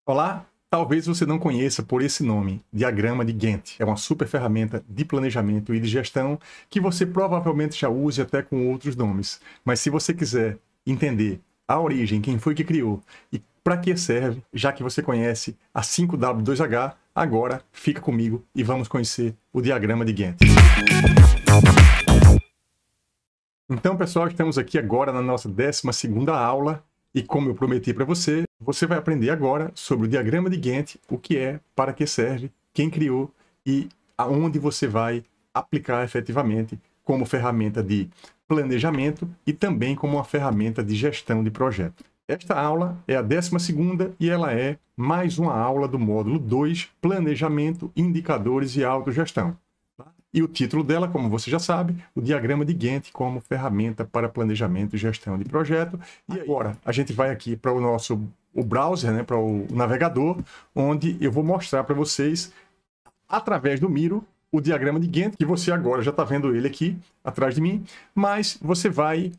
Olá, talvez você não conheça por esse nome, diagrama de Gantt. É uma super ferramenta de planejamento e de gestão que você provavelmente já use até com outros nomes. Mas se você quiser entender a origem, quem foi que criou e para que serve, já que você conhece a 5W2H, agora fica comigo e vamos conhecer o diagrama de Gantt. Então, pessoal, estamos aqui agora na nossa 12ª aula e como eu prometi para você, você vai aprender agora sobre o diagrama de Gantt, o que é, para que serve, quem criou e aonde você vai aplicar efetivamente como ferramenta de planejamento e também como uma ferramenta de gestão de projeto. Esta aula é a 12ª e ela é mais uma aula do módulo 2, Planejamento, Indicadores e Autogestão. E o título dela, como você já sabe, o diagrama de Gantt como ferramenta para planejamento e gestão de projeto. E agora a gente vai aqui para o browser, né, para o navegador, onde eu vou mostrar para vocês, através do Miro, o diagrama de Gantt, que você agora já está vendo ele aqui atrás de mim, mas você vai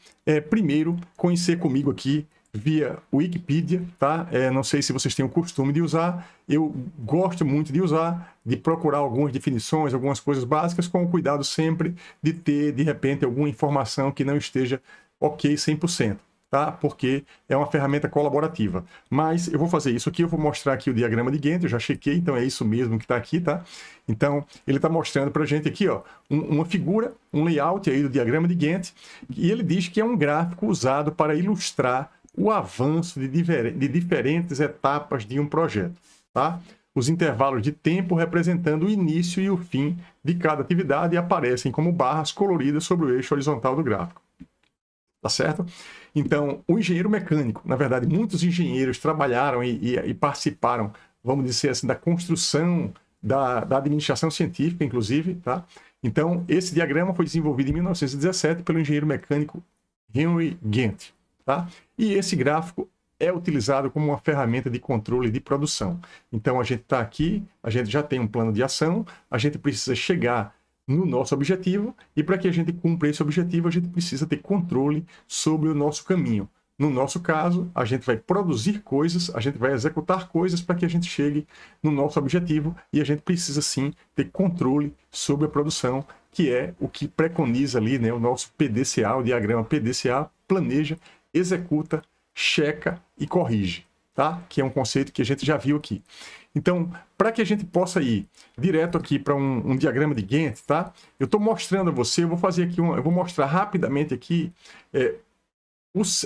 primeiro conhecer comigo aqui via Wikipedia, tá? Não sei se vocês têm o costume de usar, eu gosto muito de usar, de procurar algumas definições, algumas coisas básicas, com o cuidado sempre de ter, de repente, alguma informação que não esteja ok 100%. Tá? Porque é uma ferramenta colaborativa. Mas eu vou fazer isso aqui, eu vou mostrar aqui o diagrama de Gantt, eu já chequei, então é isso mesmo que está aqui, tá? Então, ele está mostrando para a gente aqui, ó, uma figura, um layout aí do diagrama de Gantt, e ele diz que é um gráfico usado para ilustrar o avanço de diferentes etapas de um projeto, tá? Os intervalos de tempo representando o início e o fim de cada atividade aparecem como barras coloridas sobre o eixo horizontal do gráfico. Tá certo? Então, o engenheiro mecânico, na verdade, muitos engenheiros trabalharam e participaram, vamos dizer assim, da construção da administração científica, inclusive, tá? Então, esse diagrama foi desenvolvido em 1917 pelo engenheiro mecânico Henry Gantt, tá? E esse gráfico é utilizado como uma ferramenta de controle de produção. Então, a gente está aqui, a gente já tem um plano de ação, a gente precisa chegar no nosso objetivo, e para que a gente cumpra esse objetivo, a gente precisa ter controle sobre o nosso caminho. No nosso caso, a gente vai produzir coisas, a gente vai executar coisas para que a gente chegue no nosso objetivo, e a gente precisa sim ter controle sobre a produção, que é o que preconiza ali, né, o nosso PDCA, o diagrama PDCA, planeja, executa, checa e corrige, tá? Que é um conceito que a gente já viu aqui. Então, para que a gente possa ir direto aqui para um diagrama de Gantt, tá? Eu estou mostrando a você, eu vou fazer aqui, eu vou mostrar rapidamente aqui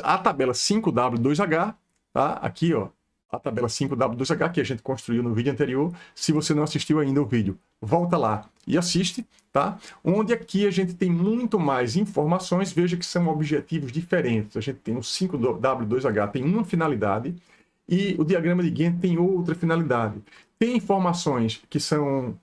a tabela 5W2H, tá? Aqui, ó, a tabela 5W2H que a gente construiu no vídeo anterior. Se você não assistiu ainda o vídeo, volta lá e assiste, tá? Onde aqui a gente tem muito mais informações, veja que são objetivos diferentes. A gente tem o 5W2H, tem uma finalidade, e o diagrama de Gantt tem outra finalidade. Tem informações que são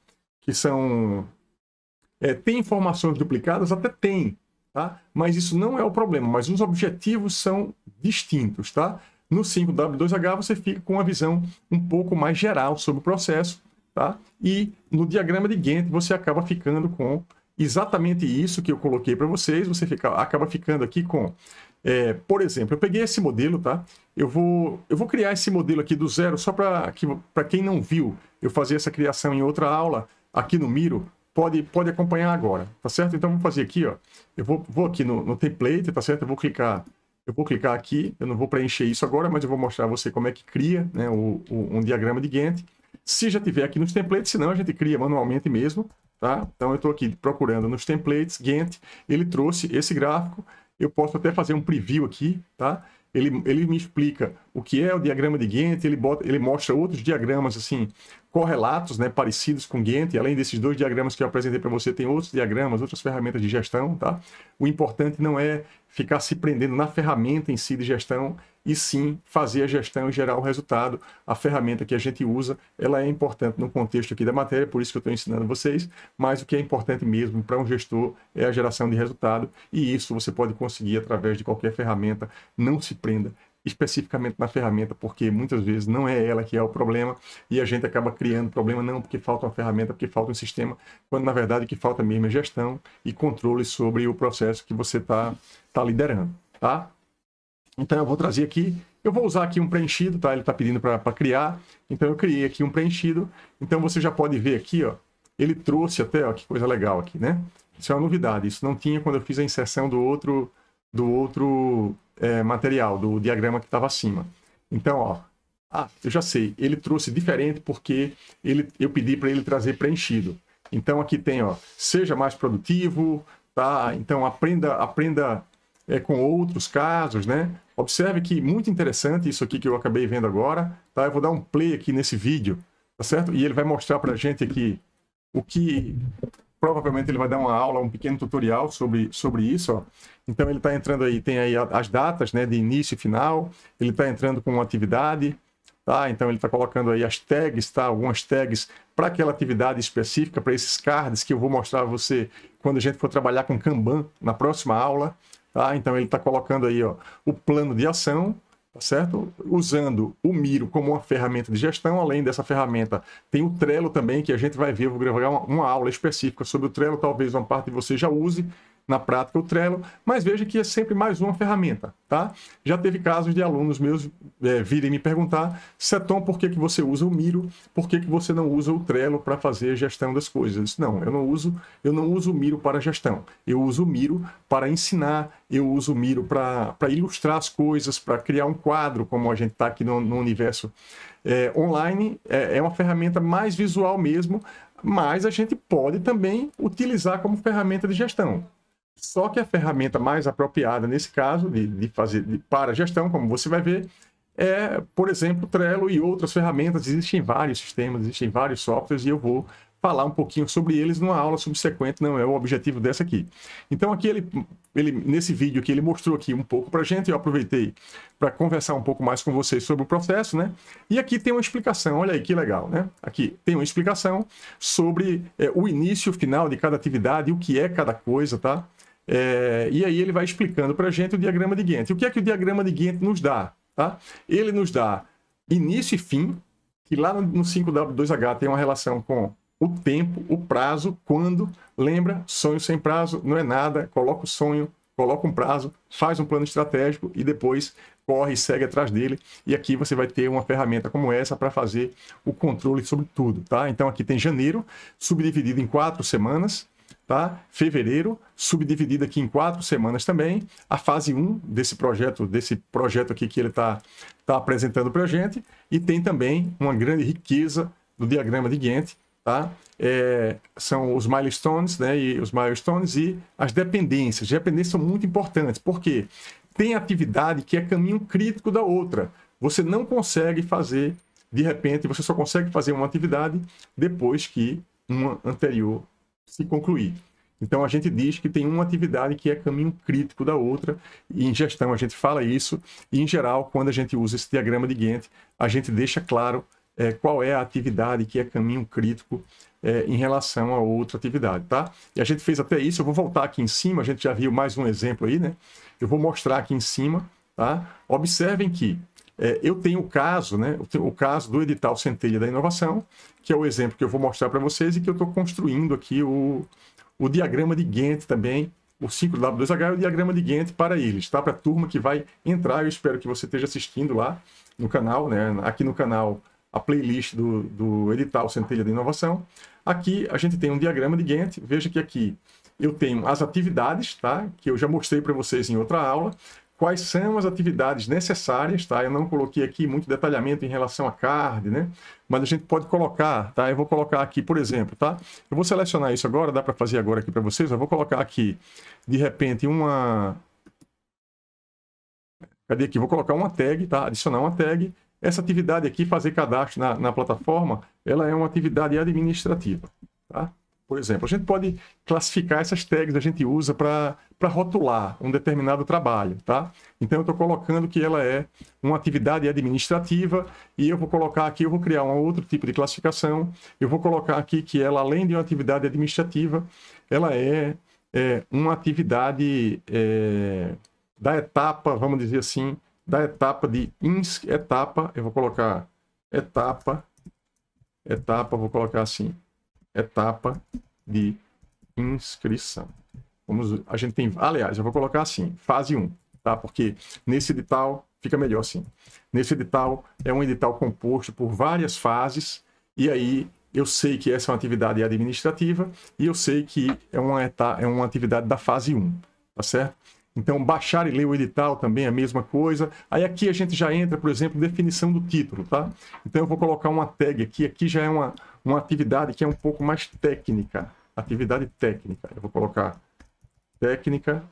tem informações duplicadas? Até tem, tá? Mas isso não é o problema, mas os objetivos são distintos, tá? No 5W2H você fica com uma visão um pouco mais geral sobre o processo, tá? E no diagrama de Gantt você acaba ficando com exatamente isso que eu coloquei para vocês, você acaba ficando aqui com, por exemplo, eu peguei esse modelo, tá? Eu vou criar esse modelo aqui do zero, só para quem não viu, eu fazer essa criação em outra aula, aqui no Miro, pode acompanhar agora, tá certo? Então, vou fazer aqui, ó, eu vou aqui no template, tá certo? Eu vou clicar aqui, eu não vou preencher isso agora, mas eu vou mostrar a você como é que cria, né, um diagrama de Gantt. Se já tiver aqui nos templates, senão a gente cria manualmente mesmo, tá? Então, eu estou aqui procurando nos templates, Gantt, ele trouxe esse gráfico, eu posso até fazer um preview aqui, tá? Ele me explica o que é o diagrama de Gantt, ele mostra outros diagramas assim, correlatos, né, parecidos com Gantt, e além desses dois diagramas que eu apresentei para você, tem outros diagramas, outras ferramentas de gestão, tá? O importante não é ficar se prendendo na ferramenta em si de gestão, e sim fazer a gestão e gerar o resultado. A ferramenta que a gente usa, ela é importante no contexto aqui da matéria, por isso que eu estou ensinando vocês, mas o que é importante mesmo para um gestor é a geração de resultado, e isso você pode conseguir através de qualquer ferramenta. Não se prenda especificamente na ferramenta, porque muitas vezes não é ela que é o problema, e a gente acaba criando problema não porque falta uma ferramenta, porque falta um sistema, quando na verdade o que falta mesmo é gestão e controle sobre o processo que você está liderando, tá? Então eu vou trazer aqui Eu vou usar aqui um preenchido, tá? Ele está pedindo para criar, então eu criei aqui um preenchido. Então você já pode ver aqui, ó, ele trouxe até, ó, que coisa legal aqui, né? Isso é uma novidade, isso não tinha quando eu fiz a inserção do outro material, do diagrama que estava acima. Então, ó, eu já sei, ele trouxe diferente porque eu pedi para ele trazer preenchido. Então aqui tem, ó, seja mais produtivo, tá? Então aprenda com outros casos, né? Observe que muito interessante isso aqui que eu acabei vendo agora, tá? Eu vou dar um play aqui nesse vídeo, tá certo? E ele vai mostrar para a gente aqui o que... Provavelmente ele vai dar uma aula, um pequeno tutorial sobre isso, ó. Então ele está entrando aí, tem aí as datas, né, de início e final, ele está entrando com uma atividade, tá? Então ele está colocando aí as tags, tá? Algumas tags para aquela atividade específica, para esses cards que eu vou mostrar a você quando a gente for trabalhar com Kanban na próxima aula, tá? Então ele está colocando aí, ó, o plano de ação, tá certo? Usando o Miro como uma ferramenta de gestão. Além dessa ferramenta, tem o Trello também, que a gente vai ver, eu vou gravar uma aula específica sobre o Trello, talvez uma parte de você já use na prática o Trello, mas veja que é sempre mais uma ferramenta, tá? Já teve casos de alunos meus virem me perguntar: Seton, por que você usa o Miro? Por que você não usa o Trello para fazer a gestão das coisas? Eu disse, não, eu não uso o Miro para gestão. Eu uso o Miro para ensinar, eu uso o Miro para ilustrar as coisas, para criar um quadro, como a gente está aqui no universo online. É uma ferramenta mais visual mesmo, mas a gente pode também utilizar como ferramenta de gestão. Só que a ferramenta mais apropriada nesse caso para gestão, como você vai ver, é, por exemplo, Trello e outras ferramentas. Existem vários sistemas, existem vários softwares, e eu vou falar um pouquinho sobre eles numa aula subsequente, não é o objetivo dessa aqui. Então aqui ele nesse vídeo aqui, ele mostrou aqui um pouco para a gente, eu aproveitei para conversar um pouco mais com vocês sobre o processo, né? E aqui tem uma explicação, olha aí que legal, né? Aqui tem uma explicação sobre o início e o final de cada atividade, o que é cada coisa, tá? E aí ele vai explicando para a gente o diagrama de Gantt. O que é que o diagrama de Gantt nos dá? Tá? Ele nos dá início e fim, que lá no 5W2H tem uma relação com o tempo, o prazo, quando. Lembra, sonho sem prazo não é nada, coloca o sonho, coloca um prazo, faz um plano estratégico e depois corre e segue atrás dele. E aqui você vai ter uma ferramenta como essa para fazer o controle sobre tudo. Tá? Então aqui tem janeiro, subdividido em 4 semanas. Tá? Fevereiro, subdividido aqui em 4 semanas também, a fase 1 desse projeto aqui que ele está apresentando para a gente, e tem também uma grande riqueza do diagrama de Gantt, tá? São os milestones, né? E os milestones e as dependências. As dependências são muito importantes, porque tem atividade que é caminho crítico da outra. Você não consegue fazer, de repente, você só consegue fazer uma atividade depois que uma anterior se concluir. Então a gente diz que tem uma atividade que é caminho crítico da outra, e em gestão a gente fala isso, e em geral, quando a gente usa esse diagrama de Gantt, a gente deixa claro qual é a atividade que é caminho crítico em relação a outra atividade, tá? E a gente fez até isso, eu vou voltar aqui em cima, a gente já viu mais um exemplo aí, né? Eu vou mostrar aqui em cima, tá? Observem que eu tenho o caso, né? O caso do edital Centelha da Inovação, que é o exemplo que eu vou mostrar para vocês e que eu estou construindo aqui o diagrama de Gantt também, o 5W2H e o diagrama de Gantt para eles, tá? Para a turma que vai entrar, eu espero que você esteja assistindo lá no canal, né? Aqui no canal, a playlist do edital Centelha da Inovação. Aqui a gente tem um diagrama de Gantt, veja que aqui eu tenho as atividades, tá? Que eu já mostrei para vocês em outra aula. Quais são as atividades necessárias, tá? Eu não coloquei aqui muito detalhamento em relação a card, né? Mas a gente pode colocar, tá? Eu vou colocar aqui, por exemplo, tá? Eu vou selecionar isso agora, dá para fazer agora aqui para vocês. Eu vou colocar aqui, de repente, Cadê aqui? Vou colocar uma tag, tá? Adicionar uma tag. Essa atividade aqui, fazer cadastro na plataforma, ela é uma atividade administrativa, tá? Por exemplo, a gente pode classificar essas tags, a gente usa para rotular um determinado trabalho, tá? Então eu estou colocando que ela é uma atividade administrativa, e eu vou colocar aqui, eu vou criar um outro tipo de classificação, eu vou colocar aqui que ela, além de uma atividade administrativa, ela é uma atividade da etapa, vamos dizer assim, da etapa eu vou colocar etapa, vou colocar assim, etapa de inscrição. A gente tem, aliás, eu vou colocar assim, fase 1, tá? Porque nesse edital fica melhor assim. Nesse edital é um edital composto por várias fases, e aí eu sei que essa é uma atividade administrativa e eu sei que é uma atividade da fase 1, tá certo? Então, baixar e ler o edital também é a mesma coisa. Aí aqui a gente já entra, por exemplo, definição do título, tá? Então eu vou colocar uma tag aqui. Aqui já é uma atividade que é um pouco mais técnica. Atividade técnica. Eu vou colocar técnica,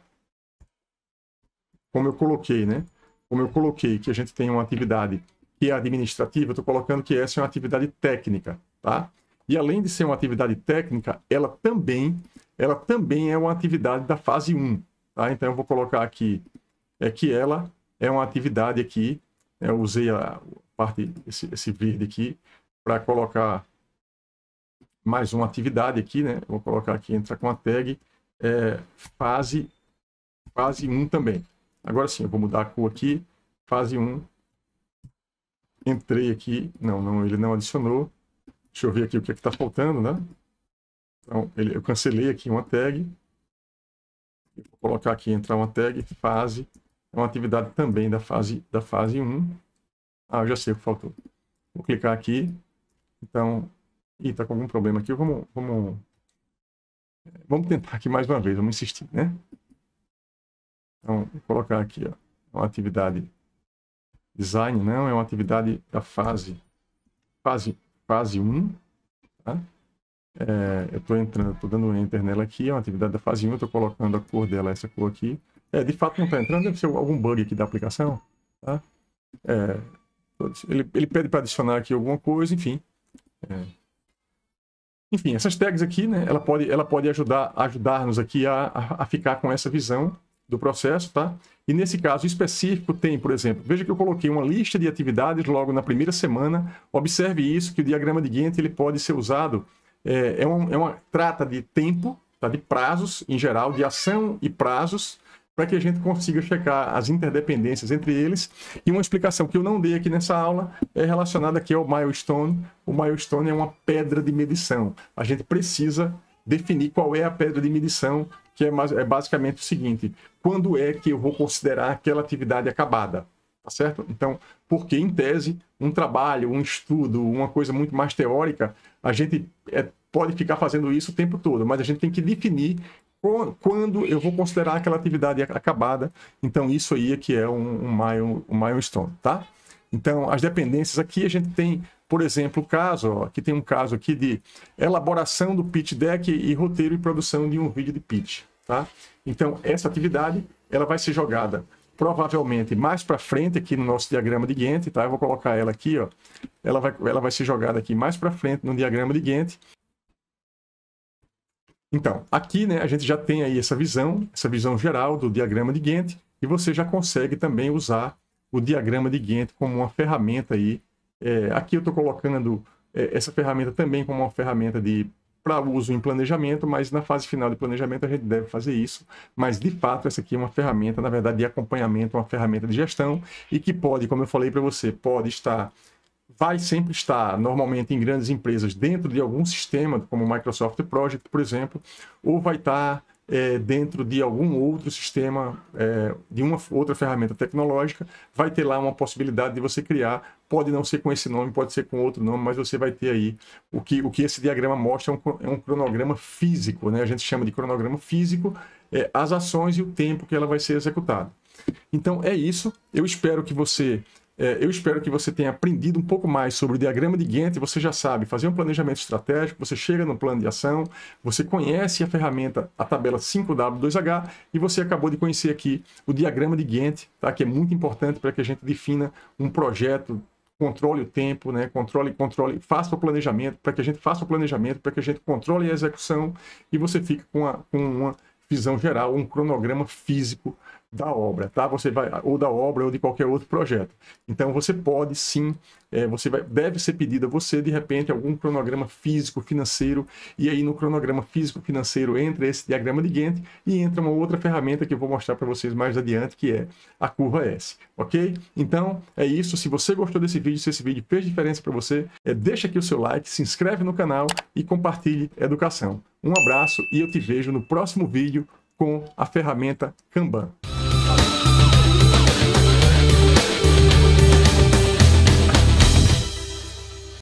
como eu coloquei, né? Como eu coloquei que a gente tem uma atividade que é administrativa, eu estou colocando que essa é uma atividade técnica, tá? E além de ser uma atividade técnica, ela também é uma atividade da fase 1. Tá? Então eu vou colocar aqui que ela é uma atividade aqui. Eu usei a parte, esse verde aqui, para colocar mais uma atividade aqui, né? Eu vou colocar aqui, entrar com a tag fase 1 também. Agora sim, eu vou mudar a cor aqui, fase 1. Entrei aqui, não, ele não adicionou. Deixa eu ver aqui o que é que está faltando, né? Então, eu cancelei aqui uma tag. Vou colocar aqui, entrar uma tag, fase, é uma atividade também da fase 1. Ah, eu já sei o que faltou. Vou clicar aqui. Então, está com algum problema aqui. Vamos tentar aqui mais uma vez, vamos insistir, né? Então, vou colocar aqui, ó, uma atividade design, não, é uma atividade da fase 1, tá? Eu estou dando um enter nela aqui, é uma atividade da fase 1, eu estou colocando a cor dela, essa cor aqui. De fato não está entrando, deve ser algum bug aqui da aplicação, tá? Ele pede para adicionar aqui alguma coisa, enfim. Enfim, essas tags aqui, né, ela pode ajudar-nos aqui a ficar com essa visão do processo, tá? E nesse caso específico tem, por exemplo, veja que eu coloquei uma lista de atividades logo na primeira semana. Observe isso, que o diagrama de Gantt ele pode ser usado, trata de tempo, tá? De prazos em geral, de ação e prazos, para que a gente consiga checar as interdependências entre eles. E uma explicação que eu não dei aqui nessa aula é relacionada aqui ao milestone. O milestone é uma pedra de medição. A gente precisa definir qual é a pedra de medição, que é basicamente o seguinte: quando é que eu vou considerar aquela atividade acabada, tá certo? Então, porque em tese, um trabalho, um estudo, uma coisa muito mais teórica, a gente pode ficar fazendo isso o tempo todo, mas a gente tem que definir quando eu vou considerar aquela atividade acabada. Então, isso aí é que é um milestone, tá? Então, as dependências aqui, a gente tem, por exemplo, o caso, ó, aqui tem um caso aqui de elaboração do pitch deck e roteiro e produção de um vídeo de pitch, tá? Então, essa atividade, ela vai ser jogada provavelmente mais para frente aqui no nosso diagrama de Gantt, tá? Eu vou colocar ela aqui, ó. Ela vai ser jogada aqui mais para frente no diagrama de Gantt. Então, aqui, né, a gente já tem aí essa visão geral do diagrama de Gantt, e você já consegue também usar o diagrama de Gantt como uma ferramenta aí. Aqui eu estou colocando essa ferramenta também como uma ferramenta para uso em planejamento, mas na fase final de planejamento a gente deve fazer isso. Mas, de fato, essa aqui é uma ferramenta, na verdade, de acompanhamento, uma ferramenta de gestão, e que pode, como eu falei para você, vai sempre estar, normalmente, em grandes empresas, dentro de algum sistema, como o Microsoft Project, por exemplo, ou vai estar dentro de algum outro sistema, de uma outra ferramenta tecnológica. Vai ter lá uma possibilidade de você criar, pode não ser com esse nome, pode ser com outro nome, mas você vai ter aí, o que esse diagrama mostra é um cronograma físico, né? A gente chama de cronograma físico, as ações e o tempo que ela vai ser executada. Então é isso, eu espero que você tenha aprendido um pouco mais sobre o diagrama de Gantt. Você já sabe fazer um planejamento estratégico, você chega no plano de ação, você conhece a ferramenta, a tabela 5W2H, e você acabou de conhecer aqui o diagrama de Gantt, tá? Que é muito importante para que a gente defina um projeto, controle o tempo, né? Faça o planejamento, para que a gente faça o planejamento, para que a gente controle a execução, e você fica com uma visão geral, um cronograma físico da obra, tá? Ou da obra ou de qualquer outro projeto. Então você pode sim, deve ser pedido a você, de repente, algum cronograma físico, financeiro, e aí no cronograma físico, financeiro entra esse diagrama de Gantt e entra uma outra ferramenta que eu vou mostrar para vocês mais adiante, que é a curva S, ok? Então é isso. Se você gostou desse vídeo, se esse vídeo fez diferença para você, deixa aqui o seu like, se inscreve no canal e compartilhe educação. Um abraço e eu te vejo no próximo vídeo com a ferramenta Kanban.